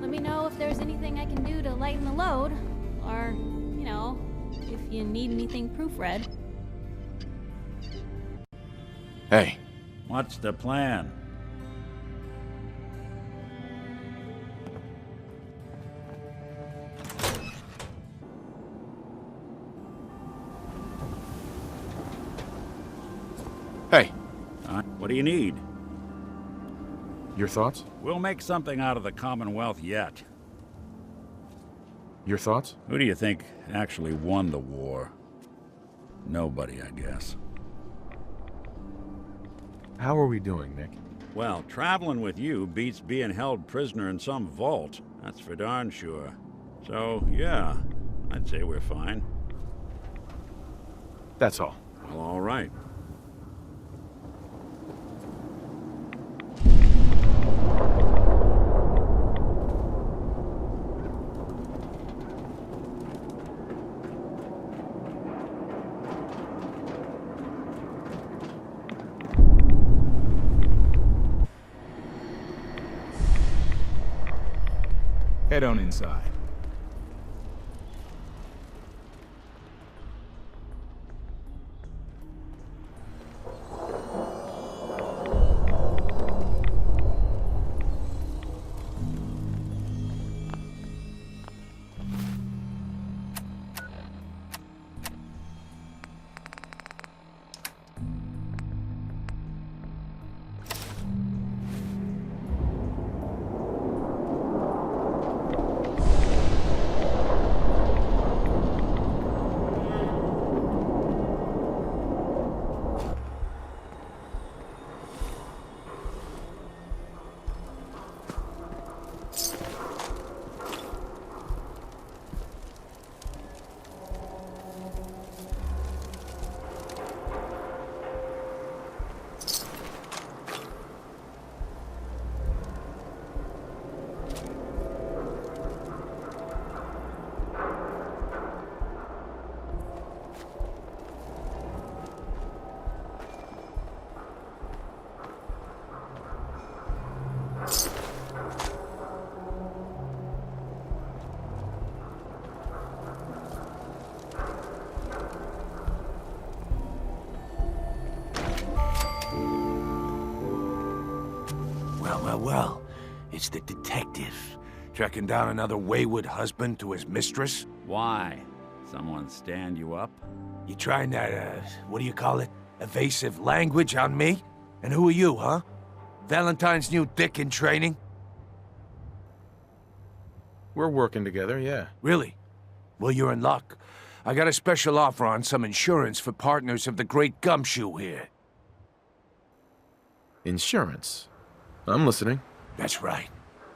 Let me know if there's anything I can do to lighten the load. Or, you know, if you need anything proofread. Hey. What's the plan? Hey. What do you need? Your thoughts? We'll make something out of the Commonwealth yet. Your thoughts? Who do you think actually won the war? Nobody, I guess. How are we doing, Nick? Well, traveling with you beats being held prisoner in some vault. That's for darn sure. So, yeah, I'd say we're fine. That's all. Well, all right. Head on inside. Well, it's the detective. Tracking down another wayward husband to his mistress? Why? Someone stand you up? You trying that, what do you call it? Evasive language on me? And who are you, huh? Valentine's new dick in training? We're working together, yeah. Really? Well, you're in luck. I got a special offer on some insurance for partners of the Great Gumshoe here. Insurance. I'm listening. That's right.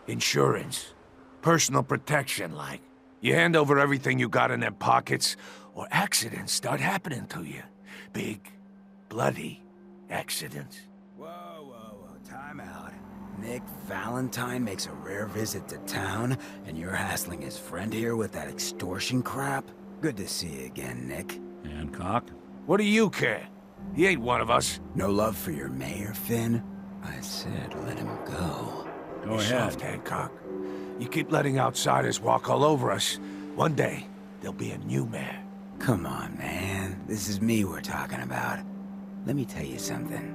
Insurance. Personal protection, like. You hand over everything you got in their pockets, or accidents start happening to you. Big, bloody accidents. Whoa, time out. Nick Valentine makes a rare visit to town, and you're hassling his friend here with that extortion crap? Good to see you again, Nick. Hancock? What do you care? He ain't one of us. No love for your mayor, Finn? I said let him go. Go ahead. Soft, Hancock. You keep letting outsiders walk all over us. One day, there'll be a new mayor. Come on, man. This is me we're talking about. Let me tell you something.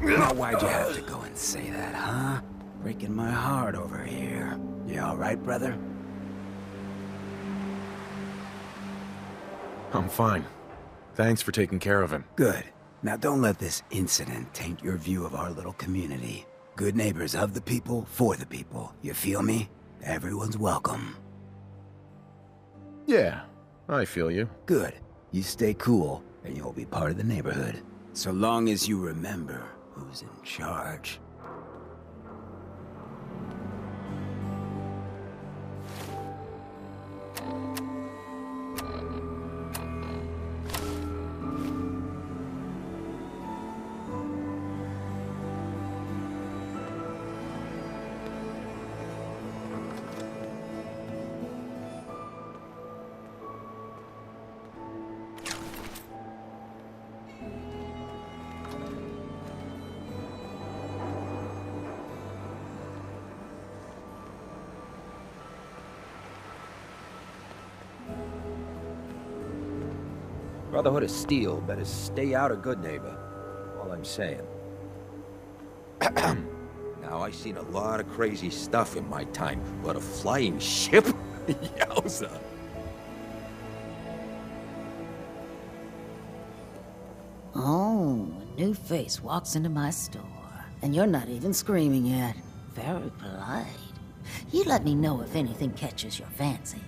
Now, why'd you have to go and say that, huh? Breaking my heart over here. You all right, brother? I'm fine. Thanks for taking care of him. Good. Now don't let this incident taint your view of our little community. Good neighbors of the people, for the people. You feel me? Everyone's welcome. Yeah, I feel you. Good. You stay cool, and you'll be part of the neighborhood. So long as you remember who's in charge. Brotherhood of Steel better stay out of good neighbor. All I'm saying. Now, I've seen a lot of crazy stuff in my time, but a flying ship? Yowza. Oh, a new face walks into my store. And you're not even screaming yet. Very polite. You let me know if anything catches your fancy.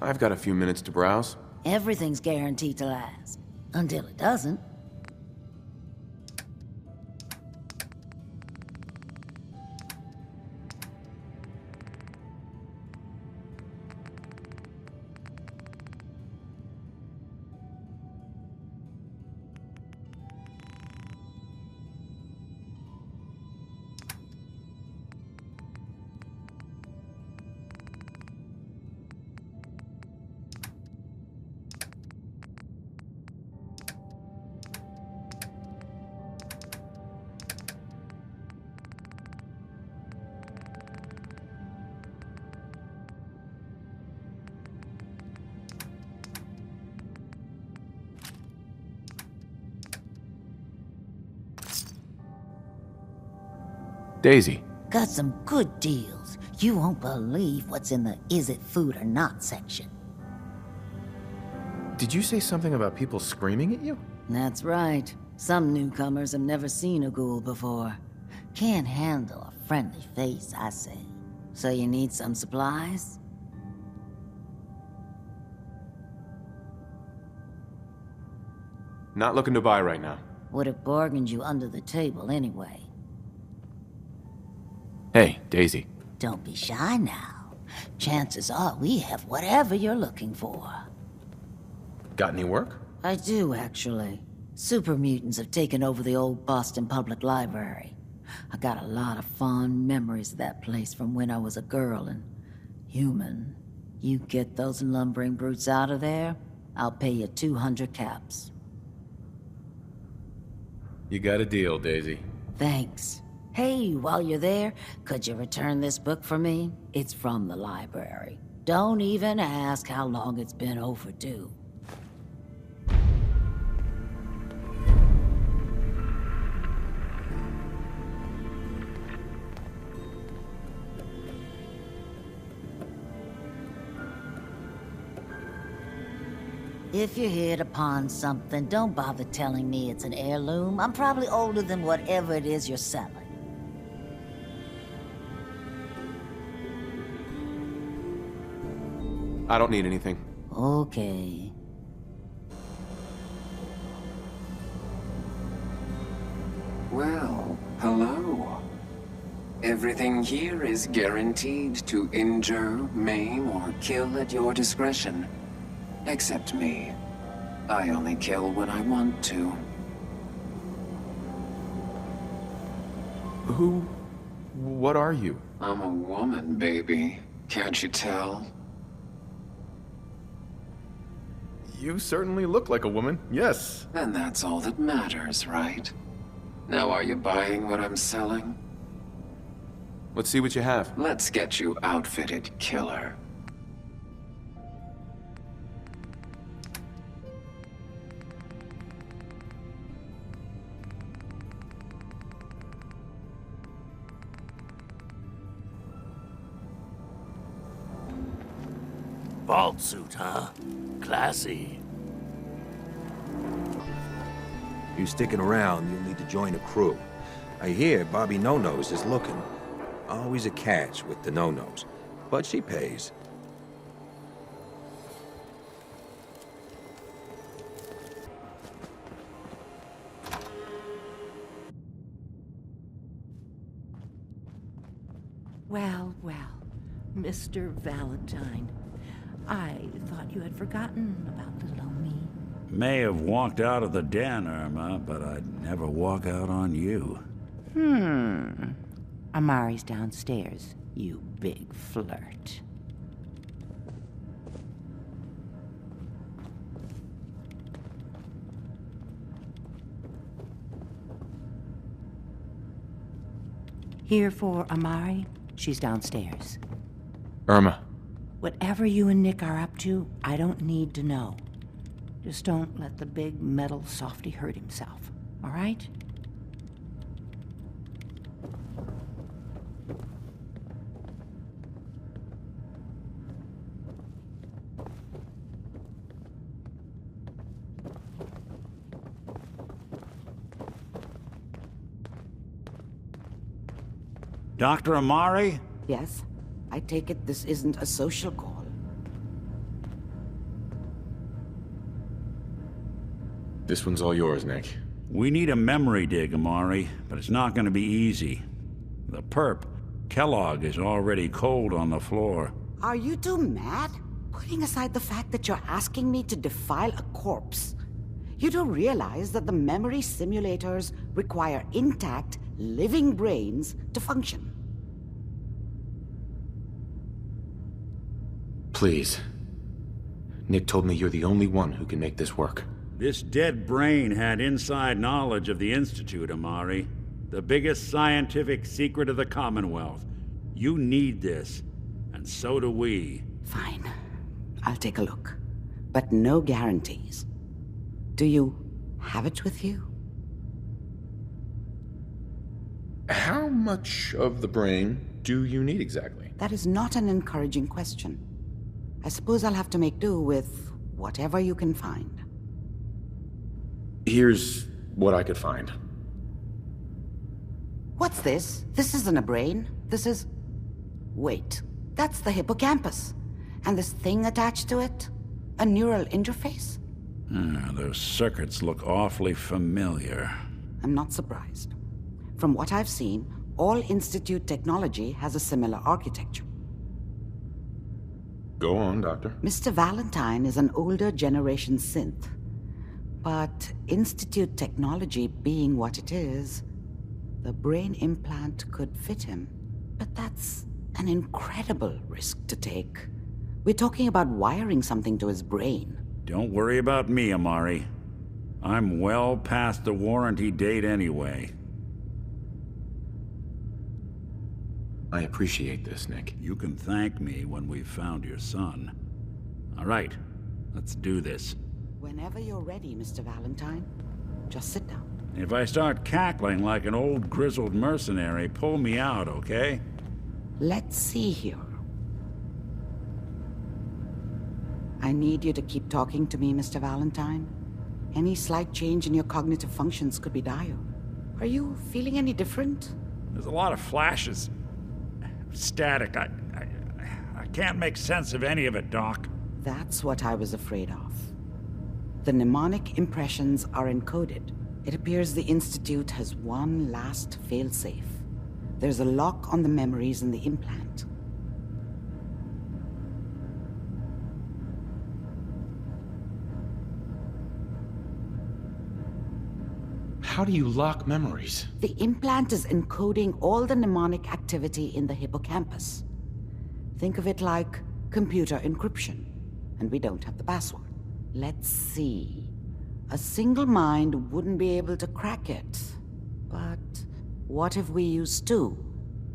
I've got a few minutes to browse. Everything's guaranteed to last. Until it doesn't. Daisy. Got some good deals. You won't believe what's in the is it food or not section. Did you say something about people screaming at you? That's right. Some newcomers have never seen a ghoul before. Can't handle a friendly face, I say. So you need some supplies? Not looking to buy right now. Would have bargained you under the table anyway. Hey, Daisy. Don't be shy now. Chances are we have whatever you're looking for. Got any work? I do, actually. Super mutants have taken over the old Boston Public Library. I got a lot of fond memories of that place from when I was a girl and human. You get those lumbering brutes out of there, I'll pay you 200 caps. You got a deal, Daisy. Thanks. Hey, while you're there, could you return this book for me? It's from the library. Don't even ask how long it's been overdue. If you hit upon something, don't bother telling me it's an heirloom. I'm probably older than whatever it is you're selling. I don't need anything. Okay. Well, hello. Everything here is guaranteed to injure, maim, or kill at your discretion. Except me. I only kill when I want to. What are you? I'm a woman, baby. Can't you tell? You certainly look like a woman, yes. And that's all that matters, right? Now are you buying what I'm selling? Let's see what you have. Let's get you outfitted, killer. Vault suit, huh? Classy. You sticking around, you'll need to join a crew. I hear Bobby No-Nose is looking. Always a catch with the No-Nose, but she pays. Well, Mr. Valentine. I thought you had forgotten about little old me. May have walked out of the den, Irma, but I'd never walk out on you. Amari's downstairs, you big flirt. Here for Amari? She's downstairs. Irma. Whatever you and Nick are up to, I don't need to know. Just don't let the big metal softy hurt himself, all right? Dr. Amari? Yes? I take it this isn't a social call. This one's all yours, Nick. We need a memory dig, Amari, but it's not gonna be easy. The perp, Kellogg, is already cold on the floor. Are you two mad? Putting aside the fact that you're asking me to defile a corpse, you do realize that the memory simulators require intact, living brains to function. Please. Nick told me you're the only one who can make this work. This dead brain had inside knowledge of the Institute, Amari. The biggest scientific secret of the Commonwealth. You need this, and so do we. Fine. I'll take a look. But no guarantees. Do you have it with you? How much of the brain do you need exactly? That is not an encouraging question. I suppose I'll have to make do with whatever you can find. Here's what I could find. What's this? This isn't a brain. This is... Wait. That's the hippocampus. And this thing attached to it? A neural interface? Those circuits look awfully familiar. I'm not surprised. From what I've seen, all Institute technology has a similar architecture. Go on, Doctor. Mr. Valentine is an older generation synth. But Institute technology being what it is, the brain implant could fit him. But that's an incredible risk to take. We're talking about wiring something to his brain. Don't worry about me, Amari. I'm well past the warranty date anyway. I appreciate this, Nick. You can thank me when we've found your son. All right, let's do this. Whenever you're ready, Mr. Valentine. Just sit down. If I start cackling like an old grizzled mercenary, pull me out, okay? Let's see here. I need you to keep talking to me, Mr. Valentine. Any slight change in your cognitive functions could be dire. Are you feeling any different? There's a lot of flashes. Static. I can't make sense of any of it, Doc. That's what I was afraid of. The mnemonic impressions are encoded. It appears the Institute has one last failsafe. There's a lock on the memories in the implant. How do you lock memories? The implant is encoding all the mnemonic activity in the hippocampus. Think of it like computer encryption, and we don't have the password. Let's see. A single mind wouldn't be able to crack it. But what if we use two?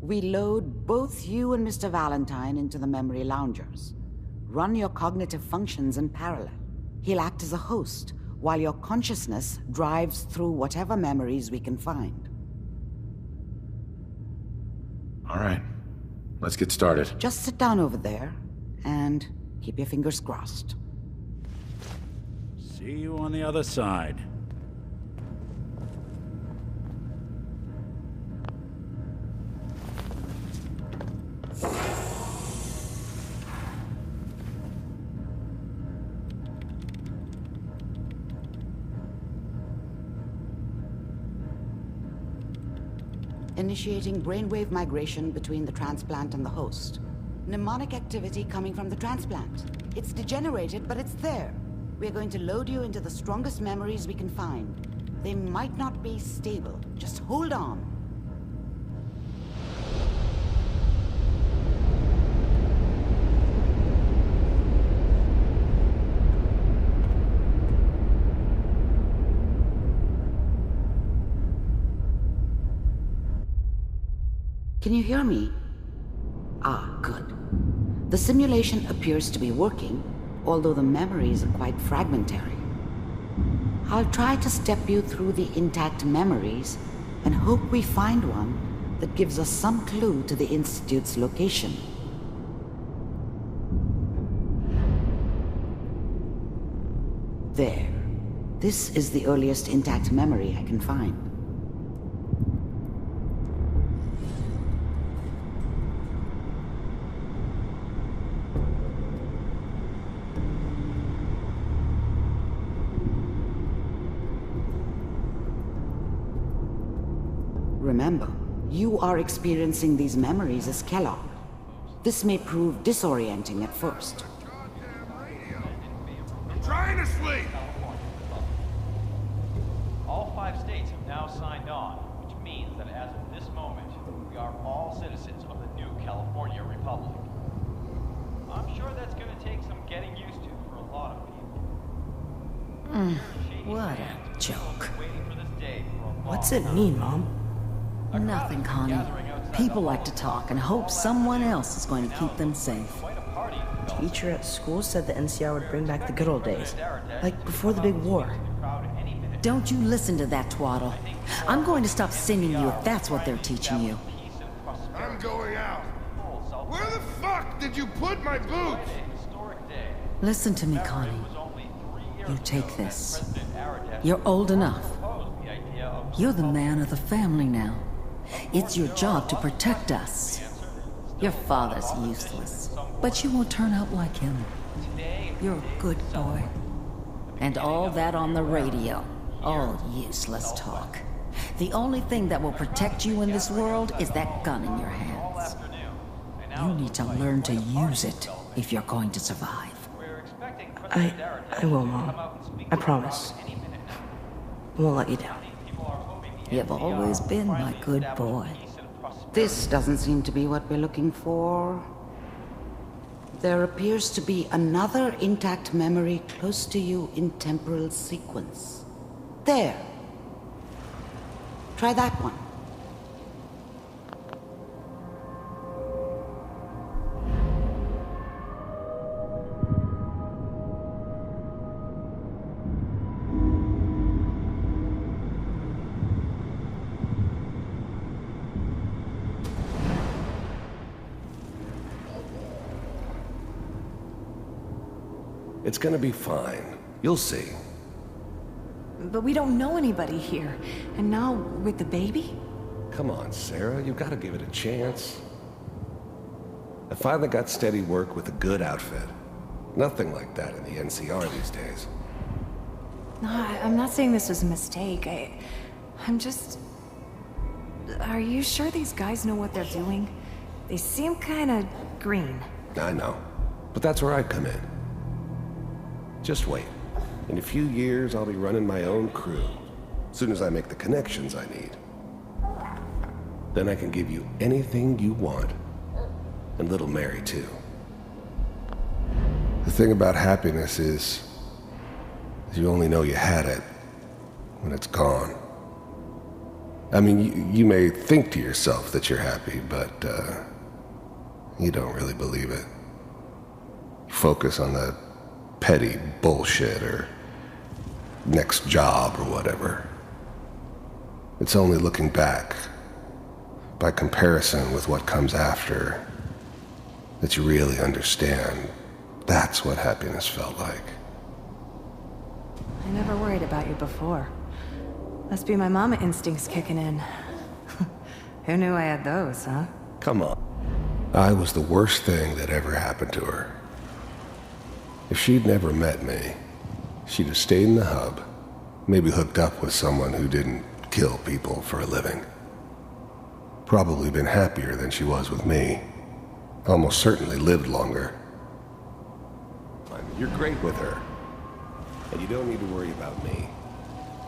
We load both you and Mr. Valentine into the memory loungers. Run your cognitive functions in parallel. He'll act as a host, while your consciousness drives through whatever memories we can find. All right, let's get started. Just sit down over there, and keep your fingers crossed. See you on the other side. Initiating brainwave migration between the transplant and the host. Mnemonic activity coming from the transplant. It's degenerated, but it's there. We're going to load you into the strongest memories we can find. They might not be stable. Just hold on. Can you hear me? Ah, good. The simulation appears to be working, although the memories are quite fragmentary. I'll try to step you through the intact memories and hope we find one that gives us some clue to the Institute's location. There. This is the earliest intact memory I can find. Remember, you are experiencing these memories as Kellogg. This may prove disorienting at first. I'm trying to sleep! All 5 states have now signed on, which means that as of this moment, we are all citizens of the new California Republic. I'm sure that's going to take some getting used to for a lot of people. What a joke. Waiting for this day for a long What's it mean, Mom? Nothing, Connie. People like to talk and hope someone else is going to keep them safe. Teacher at school said the NCR would bring back the good old days. Like before the big war. Don't you listen to that twaddle. I'm going to stop singing you if that's what they're teaching you. I'm going out. Where the fuck did you put my boots? Listen to me, Connie. You take this. You're old enough. You're the man of the family now. It's your job to protect us. Your father's useless, but you won't turn out like him. You're a good boy. And all that on the radio, all useless talk. The only thing that will protect you in this world is that gun in your hands. You need to learn to use it if you're going to survive. I will, Mom. I promise. I won't let you down. You've always been my good boy. This doesn't seem to be what we're looking for. There appears to be another intact memory close to you in temporal sequence. There. Try that one. It's gonna be fine. You'll see. But we don't know anybody here. And now, with the baby? Come on, Sarah. You gotta give it a chance. I finally got steady work with a good outfit. Nothing like that in the NCR these days. No, I'm not saying this was a mistake. I'm just... Are you sure these guys know what they're doing? They seem kinda green. I know. But that's where I come in. Just wait. In a few years, I'll be running my own crew. As soon as I make the connections I need. Then I can give you anything you want. And little Mary, too. The thing about happiness is you only know you had it when it's gone. I mean, you may think to yourself that you're happy, but you don't really believe it. You focus on the petty bullshit or next job or whatever. It's only looking back, by comparison with what comes after, that you really understand that's what happiness felt like. I never worried about you before. Must be my mama instincts kicking in. Who knew I had those, huh? Come on. I was the worst thing that ever happened to her. If she'd never met me, she'd have stayed in the hub, maybe hooked up with someone who didn't kill people for a living. Probably been happier than she was with me. Almost certainly lived longer. You're great with her. And you don't need to worry about me.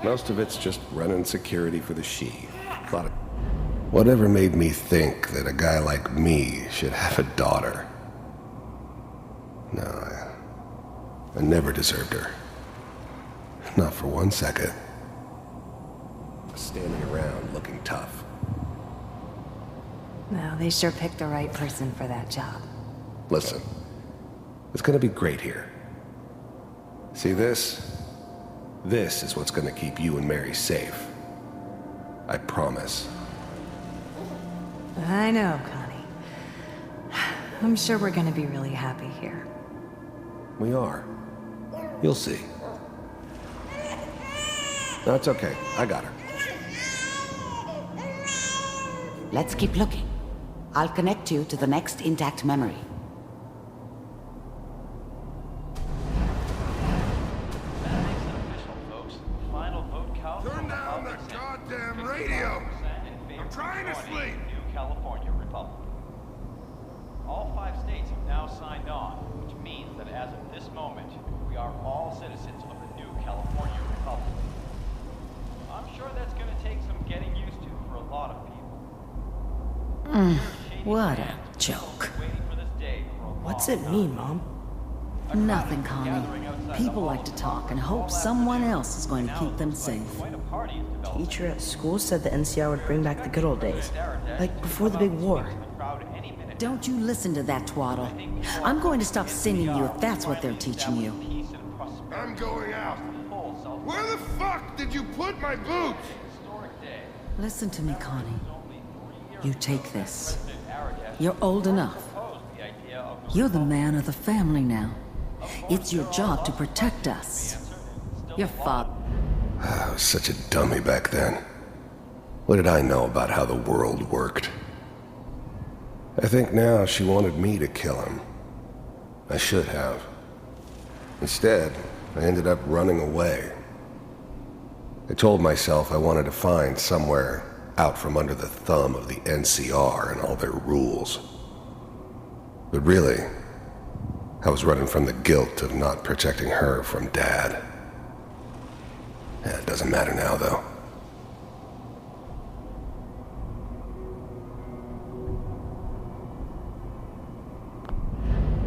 Most of it's just running security for the she. Whatever made me think that a guy like me should have a daughter? No, I never deserved her. Not for 1 second. Standing around looking tough. No, they sure picked the right person for that job. Listen, it's gonna be great here. See this? This is what's gonna keep you and Mary safe. I promise. I know, Connie. I'm sure we're gonna be really happy here. We are. You'll see. No, it's okay. I got her. Let's keep looking. I'll connect you to the next intact memory. That makes it official, folks. Final vote count. Turn down the goddamn radio! I'm trying to sleep! New California Republic. All 5 states have now signed on, which means that as of this moment, we are all citizens of the new California Republic. I'm sure that's going to take some getting used to for a lot of people. What a joke. What's it mean, Mom? Nothing, Connie. People like to talk and hope someone else is going to keep them safe. Teacher at school said the NCR would bring back the good old days, like before the big war. Don't you listen to that twaddle. I'm going to stop singing you if that's what they're teaching you. I'm going out. Where the fuck did you put my boots? Listen to me, Connie. You take this. You're old enough. You're the man of the family now. It's your job to protect us. Your father... I was such a dummy back then. What did I know about how the world worked? I think now she wanted me to kill him. I should have. Instead, I ended up running away. I told myself I wanted to find somewhere out from under the thumb of the NCR and all their rules. But really, I was running from the guilt of not protecting her from Dad. It doesn't matter now, though.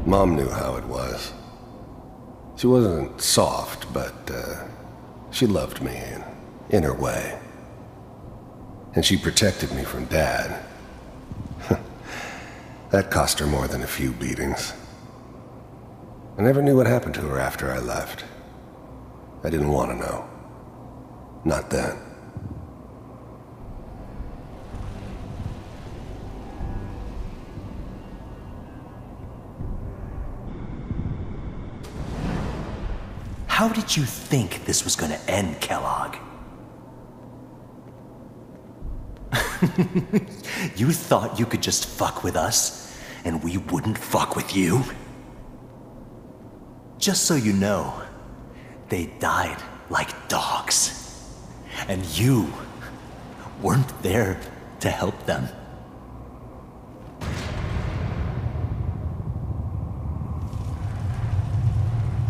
Mom knew how it was. She wasn't soft, but she loved me in her way. And she protected me from Dad. That cost her more than a few beatings. I never knew what happened to her after I left. I didn't want to know. Not then. How did you think this was gonna end, Kellogg? You thought you could just fuck with us, and we wouldn't fuck with you? Just so you know, they died like dogs. And you weren't there to help them.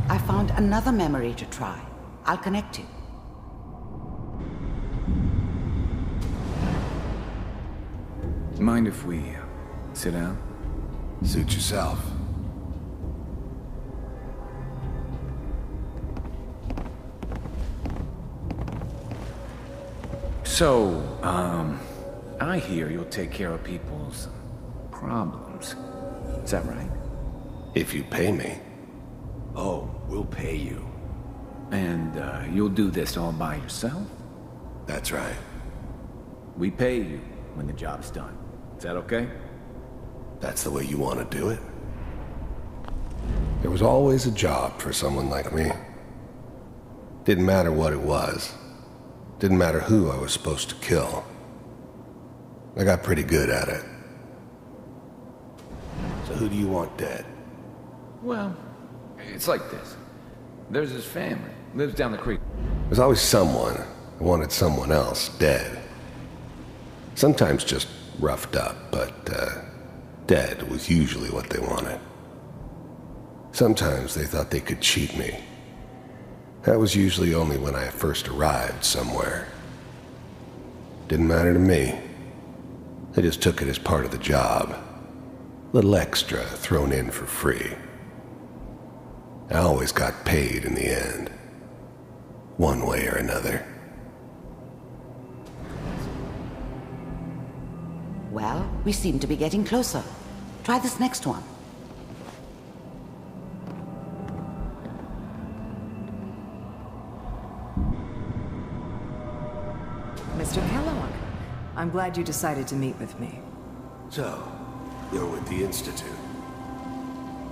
I found another memory to try. I'll connect you. Mind if we sit down? Suit yourself. So, I hear you'll take care of people's problems. Is that right? If you pay me. Oh, we'll pay you. And, you'll do this all by yourself? That's right. We pay you when the job's done. Is that okay? That's the way you want to do it? There was always a job for someone like me. Didn't matter what it was. Didn't matter who I was supposed to kill. I got pretty good at it. So who do you want dead? Well, it's like this. There's his family. Lives down the creek. There's always someone who wanted someone else dead. Sometimes just roughed up, but dead was usually what they wanted. Sometimes they thought they could cheat me. That was usually only when I first arrived somewhere. Didn't matter to me. I just took it as part of the job. Little extra thrown in for free. I always got paid in the end. One way or another. Well, we seem to be getting closer. Try this next one. I'm glad you decided to meet with me. So, you're with the Institute.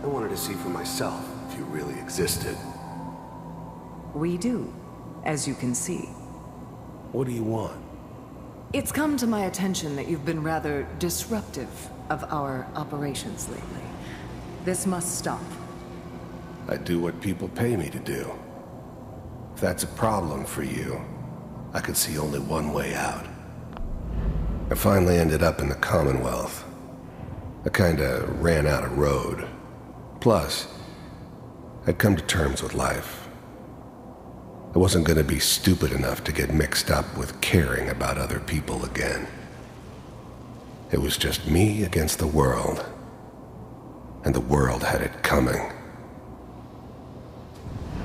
I wanted to see for myself if you really existed. We do, as you can see. What do you want? It's come to my attention that you've been rather disruptive of our operations lately. This must stop. I do what people pay me to do. If that's a problem for you, I could see only one way out. I finally ended up in the Commonwealth. I kinda ran out of road. Plus, I'd come to terms with life. I wasn't gonna be stupid enough to get mixed up with caring about other people again. It was just me against the world. And the world had it coming.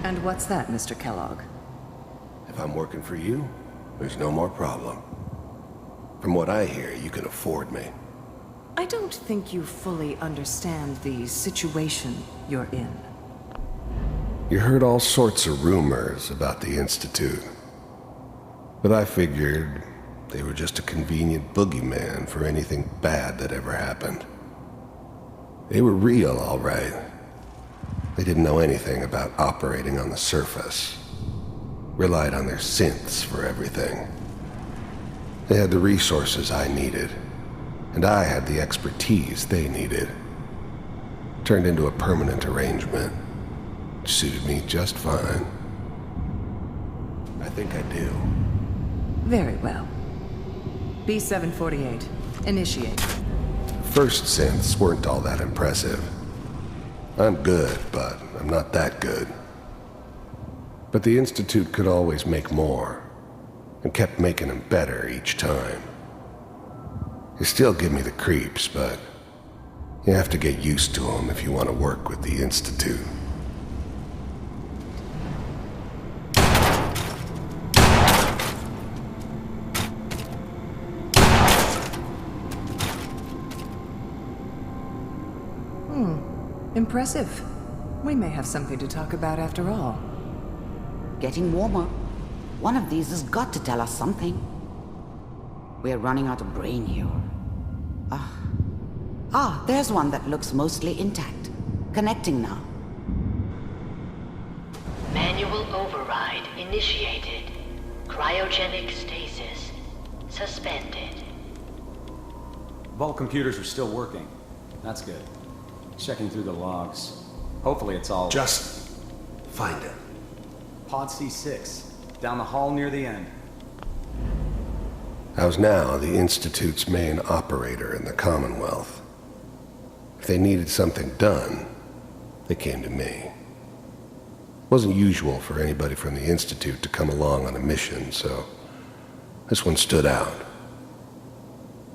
And what's that, Mr. Kellogg? If I'm working for you, there's no more problem. From what I hear, you can afford me. I don't think you fully understand the situation you're in. You heard all sorts of rumors about the Institute. But I figured they were just a convenient boogeyman for anything bad that ever happened. They were real, all right. They didn't know anything about operating on the surface. Relied on their synths for everything. They had the resources I needed, and I had the expertise they needed. Turned into a permanent arrangement. Suited me just fine. I think I do. Very well. B748, initiate. First synths weren't all that impressive. I'm good, but I'm not that good. But the Institute could always make more, and kept making them better each time. They still give me the creeps, but you have to get used to them if you want to work with the Institute. Impressive. We may have something to talk about after all. Getting warmer. One of these has got to tell us something. We're running out of brain here. There's one that looks mostly intact. Connecting now. Manual override initiated. Cryogenic stasis suspended. Vault computers are still working. That's good. Checking through the logs. Hopefully it's all... Just find it. Pod C6. Down the hall near the end. I was now the Institute's main operator in the Commonwealth. If they needed something done, they came to me. It wasn't usual for anybody from the Institute to come along on a mission, so this one stood out.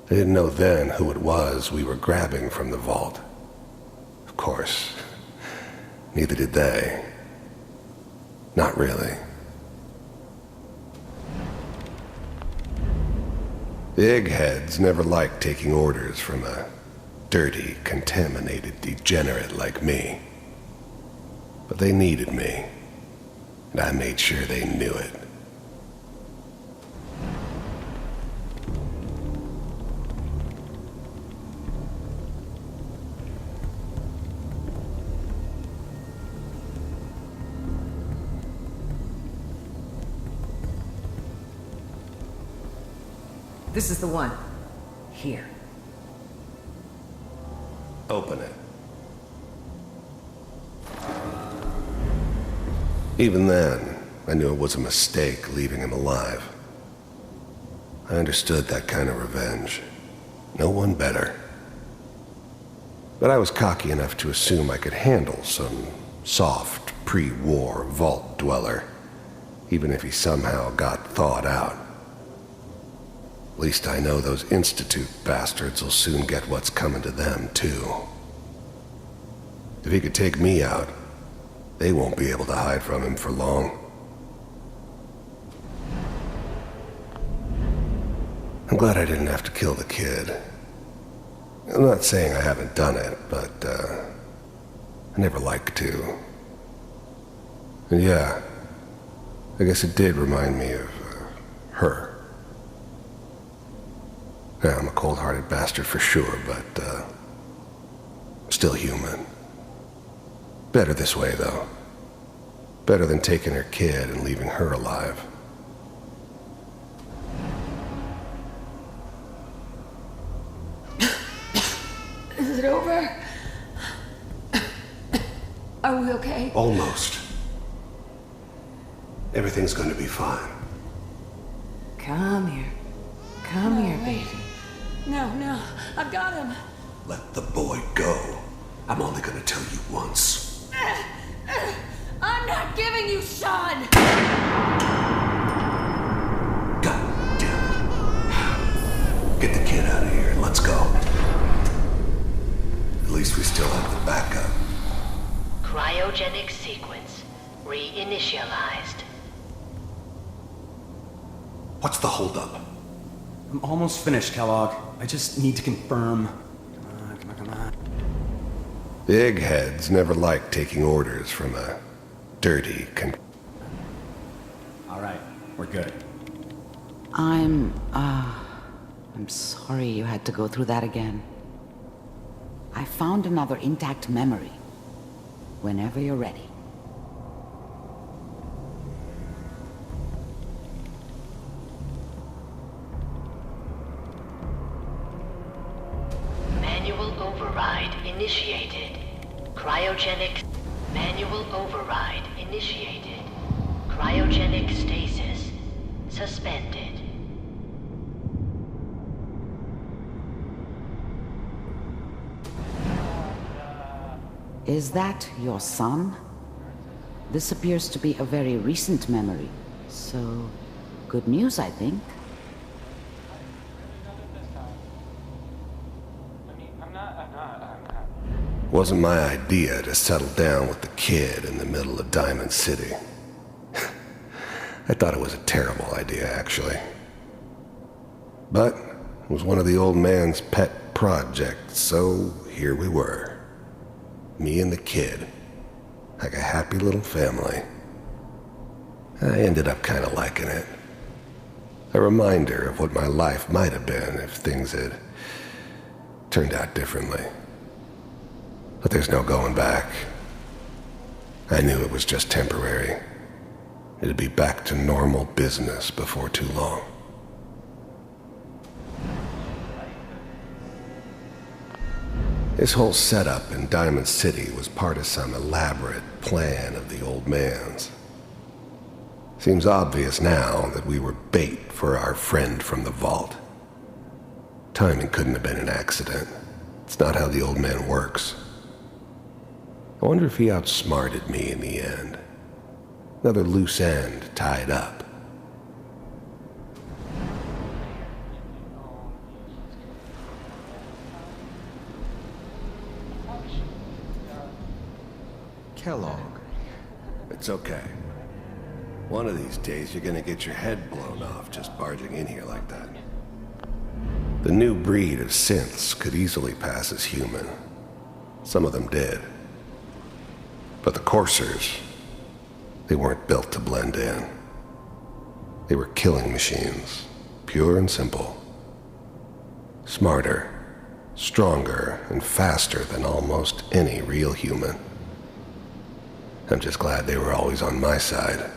I didn't know then who it was we were grabbing from the vault. Of course, neither did they. Not really. The eggheads never liked taking orders from a dirty, contaminated degenerate like me. But they needed me, and I made sure they knew it. This is the one. Here. Open it. Even then, I knew it was a mistake leaving him alive. I understood that kind of revenge. No one better. But I was cocky enough to assume I could handle some soft, pre-war vault dweller, even if he somehow got thawed out. At least I know those Institute bastards will soon get what's coming to them, too. If he could take me out, they won't be able to hide from him for long. I'm glad I didn't have to kill the kid. I'm not saying I haven't done it, but, I never like to. And yeah, I guess it did remind me of, her. Yeah, I'm a cold-hearted bastard for sure, but, still human. Better this way, though. Better than taking her kid and leaving her alive. Is it over? Are we okay? Almost. Everything's going to be fine. Come here. Come here, baby. No, I've got him. Let the boy go. I'm only going to tell you once. I'm not giving you Sean! God damn it. Get the kid out of here and let's go. At least we still have the backup. Cryogenic sequence reinitialized. What's the holdup? I'm almost finished, Kellogg. I just need to confirm. Come on. The eggheads never liked taking orders from a dirty All right, we're good. I'm sorry you had to go through that again. I found another intact memory. Whenever you're ready. Manual override initiated. Cryogenic... Manual override initiated. Cryogenic stasis suspended. Is that your son? This appears to be a very recent memory, so good news, I think. Wasn't my idea to settle down with the kid in the middle of Diamond City. I thought it was a terrible idea, actually. But it was one of the old man's pet projects, so here we were. Me and the kid. Like a happy little family. I ended up kind of liking it. A reminder of what my life might have been if things had turned out differently. But there's no going back. I knew it was just temporary. It'd be back to normal business before too long. This whole setup in Diamond City was part of some elaborate plan of the old man's. Seems obvious now that we were bait for our friend from the vault. Timing couldn't have been an accident. It's not how the old man works. I wonder if he outsmarted me in the end. Another loose end tied up. Kellogg. It's okay. One of these days you're gonna get your head blown off just barging in here like that. The new breed of synths could easily pass as human. Some of them did. But the coursers, they weren't built to blend in. They were killing machines, pure and simple. Smarter, stronger, and faster than almost any real human. I'm just glad they were always on my side.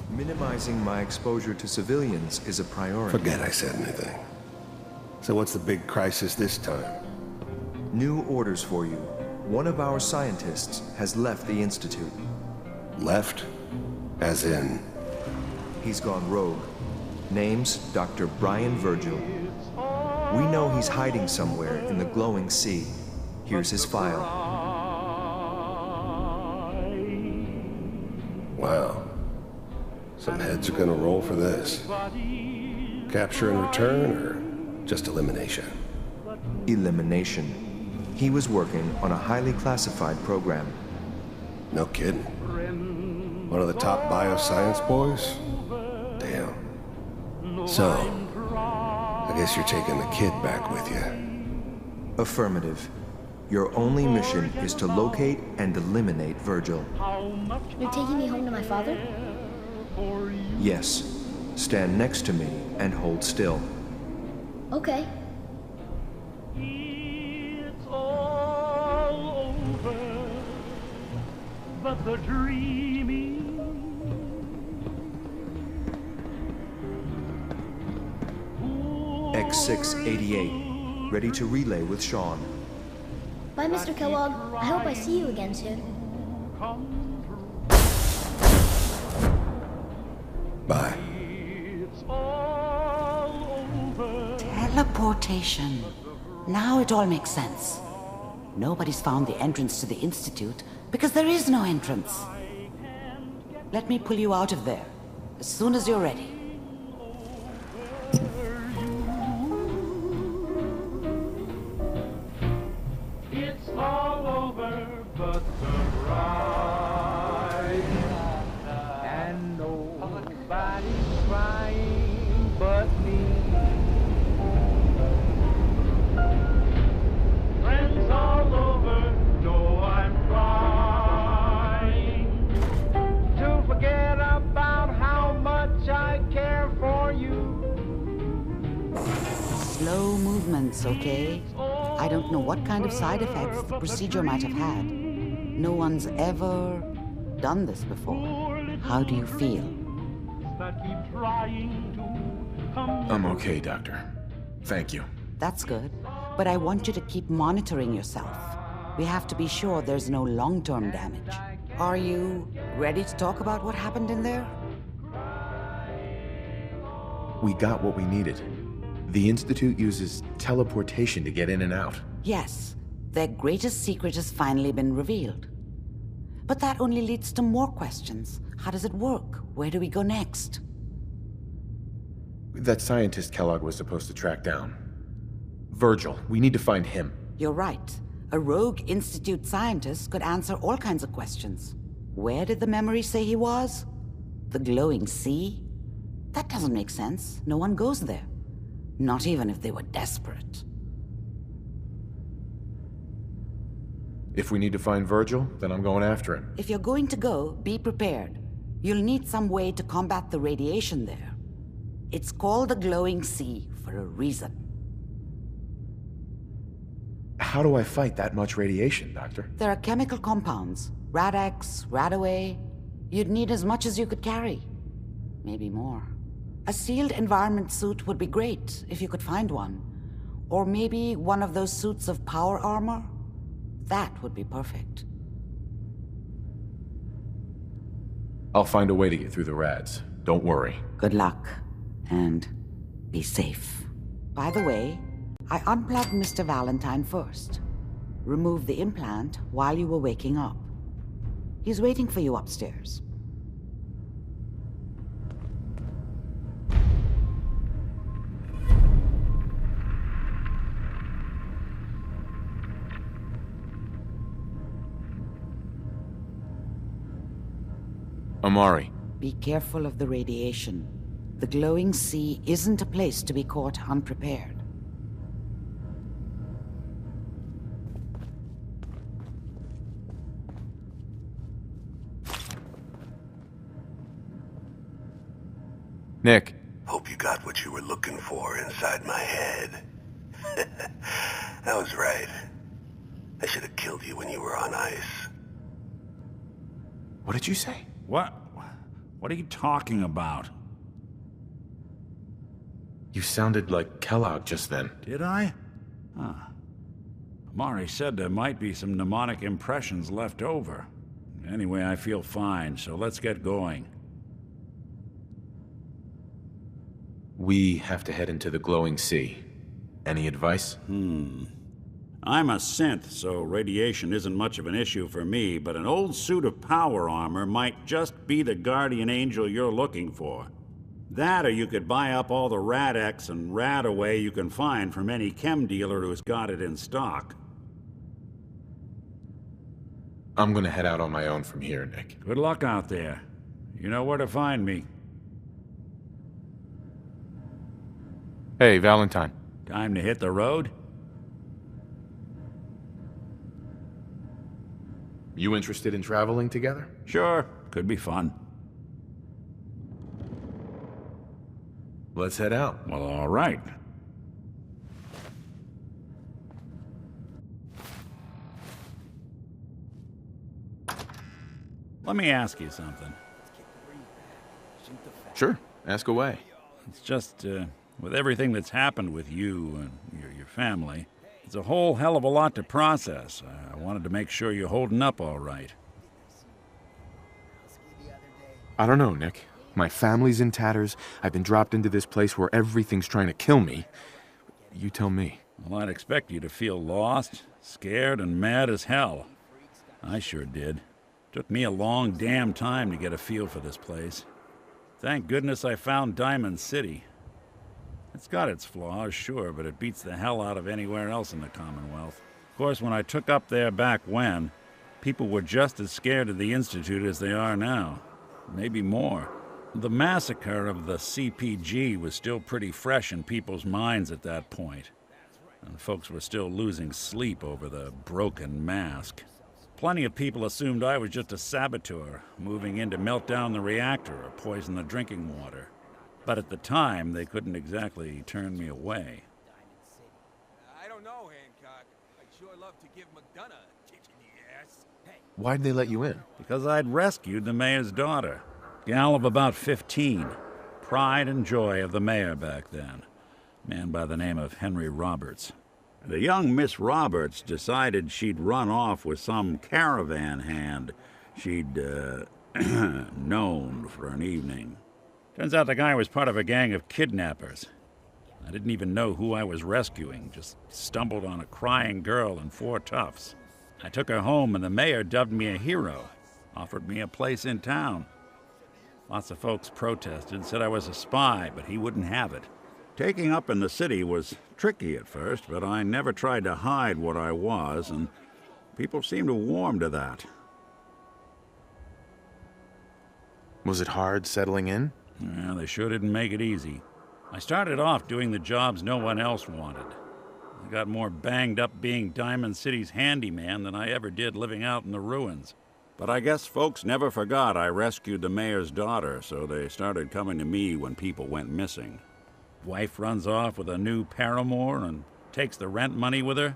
Minimizing my exposure to civilians is a priority. Forget I said anything. So what's the big crisis this time? New orders for you. One of our scientists has left the Institute. Left? As in? He's gone rogue. Name's Dr. Brian Virgil. We know he's hiding somewhere in the glowing sea. Here's his file. Wow. Some heads are gonna roll for this. Capture and return, or just elimination? Elimination. He was working on a highly classified program. No kidding. One of the top bioscience boys? Damn. So, I guess you're taking the kid back with you. Affirmative. Your only mission is to locate and eliminate Virgil. You're taking me home to my father? Yes. Stand next to me and hold still. Okay. It's all over, but the dreaming. X688, ready to relay with Sean. Bye, Mr. Kellogg. I hope I see you again soon. Bye. Teleportation. Now it all makes sense. Nobody's found the entrance to the Institute because there is no entrance. Let me pull you out of there as soon as you're ready. It's all over, but the ride. And nobody's crying but me. Friends all over know I'm trying to forget about how much I care for you. Slow movements, okay? I don't know what kind of side effects the procedure might have had. No one's ever done this before. How do you feel? I'm okay, Doctor. Thank you. That's good. But I want you to keep monitoring yourself. We have to be sure there's no long-term damage. Are you ready to talk about what happened in there? We got what we needed. The Institute uses teleportation to get in and out. Yes, their greatest secret has finally been revealed. But that only leads to more questions. How does it work? Where do we go next? That scientist Kellogg was supposed to track down. Virgil, we need to find him. You're right. A rogue Institute scientist could answer all kinds of questions. Where did the memory say he was? The glowing sea? That doesn't make sense. No one goes there. Not even if they were desperate. If we need to find Virgil, then I'm going after him. If you're going to go, be prepared. You'll need some way to combat the radiation there. It's called the glowing sea for a reason. How do I fight that much radiation, Doctor? There are chemical compounds. RADX, RADOE. You'd need as much as you could carry. Maybe more. A sealed environment suit would be great, if you could find one. Or maybe one of those suits of power armor? That would be perfect. I'll find a way to get through the RADS. Don't worry. Good luck. And be safe. By the way, I unplugged Mr. Valentine first. Removed the implant while you were waking up. He's waiting for you upstairs. Amari. Be careful of the radiation. The glowing sea isn't a place to be caught unprepared. Nick. Hope you got what you were looking for inside my head. I was right. I should have killed you when you were on ice. What did you say? What? What are you talking about? You sounded like Kellogg just then. Did I? Huh. Amari said there might be some mnemonic impressions left over. Anyway, I feel fine, so let's get going. We have to head into the glowing sea. Any advice? I'm a synth, so radiation isn't much of an issue for me, but an old suit of power armor might just be the guardian angel you're looking for. That, or you could buy up all the RADX and RADOE you can find from any chem dealer who's got it in stock. I'm gonna head out on my own from here, Nick. Good luck out there. You know where to find me. Hey, Valentine. Time to hit the road? You interested in traveling together? Sure, could be fun. Let's head out. Well, all right. Let me ask you something. Sure, ask away. It's just, with everything that's happened with you and your family, it's a whole hell of a lot to process. I wanted to make sure you're holding up all right. I don't know, Nick. My family's in tatters. I've been dropped into this place where everything's trying to kill me. You tell me. Well, I'd expect you to feel lost, scared, and mad as hell. I sure did. Took me a long damn time to get a feel for this place. Thank goodness I found Diamond City. It's got its flaws, sure, but it beats the hell out of anywhere else in the Commonwealth. Of course, when I took up there back when, people were just as scared of the Institute as they are now. Maybe more. The massacre of the CPG was still pretty fresh in people's minds at that point, and folks were still losing sleep over the broken mask. Plenty of people assumed I was just a saboteur, moving in to melt down the reactor or poison the drinking water. But at the time, they couldn't exactly turn me away. I don't know, Hancock. I'd sure love to give McDonough a kick in the ass. Why'd they let you in? Because I'd rescued the mayor's daughter. Gal of about 15. Pride and joy of the mayor back then. Man by the name of Henry Roberts. The young Miss Roberts decided she'd run off with some caravan hand she'd, known for an evening. Turns out the guy was part of a gang of kidnappers. I didn't even know who I was rescuing, just stumbled on a crying girl and 4 toughs. I took her home and the mayor dubbed me a hero, offered me a place in town. Lots of folks protested, said I was a spy, but he wouldn't have it. Taking up in the city was tricky at first, but I never tried to hide what I was, and people seemed to warm to that. Was it hard settling in? Yeah, they sure didn't make it easy. I started off doing the jobs no one else wanted. I got more banged up being Diamond City's handyman than I ever did living out in the ruins. But I guess folks never forgot I rescued the mayor's daughter, so they started coming to me when people went missing. Wife runs off with a new paramour and takes the rent money with her.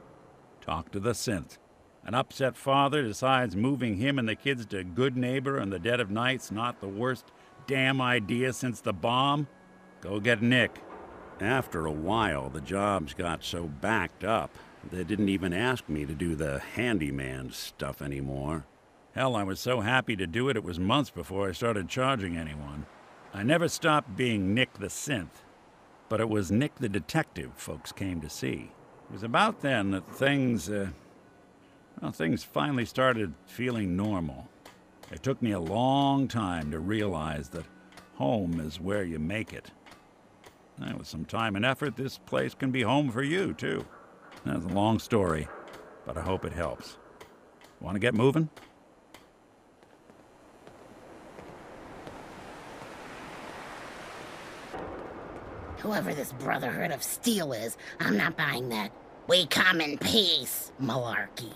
Talk to the synth. An upset father decides moving him and the kids to Good Neighbor in the dead of night's not the worst damn idea since the bomb. Go get Nick. After a while, the jobs got so backed up, they didn't even ask me to do the handyman stuff anymore. Hell, I was so happy to do it, it was months before I started charging anyone. I never stopped being Nick the Synth, but it was Nick the Detective folks came to see. It was about then that things finally started feeling normal. It took me a long time to realize that home is where you make it. And with some time and effort, this place can be home for you, too. That's a long story, but I hope it helps. Want to get moving? Whoever this Brotherhood of Steel is, I'm not buying that "we come in peace" malarkey.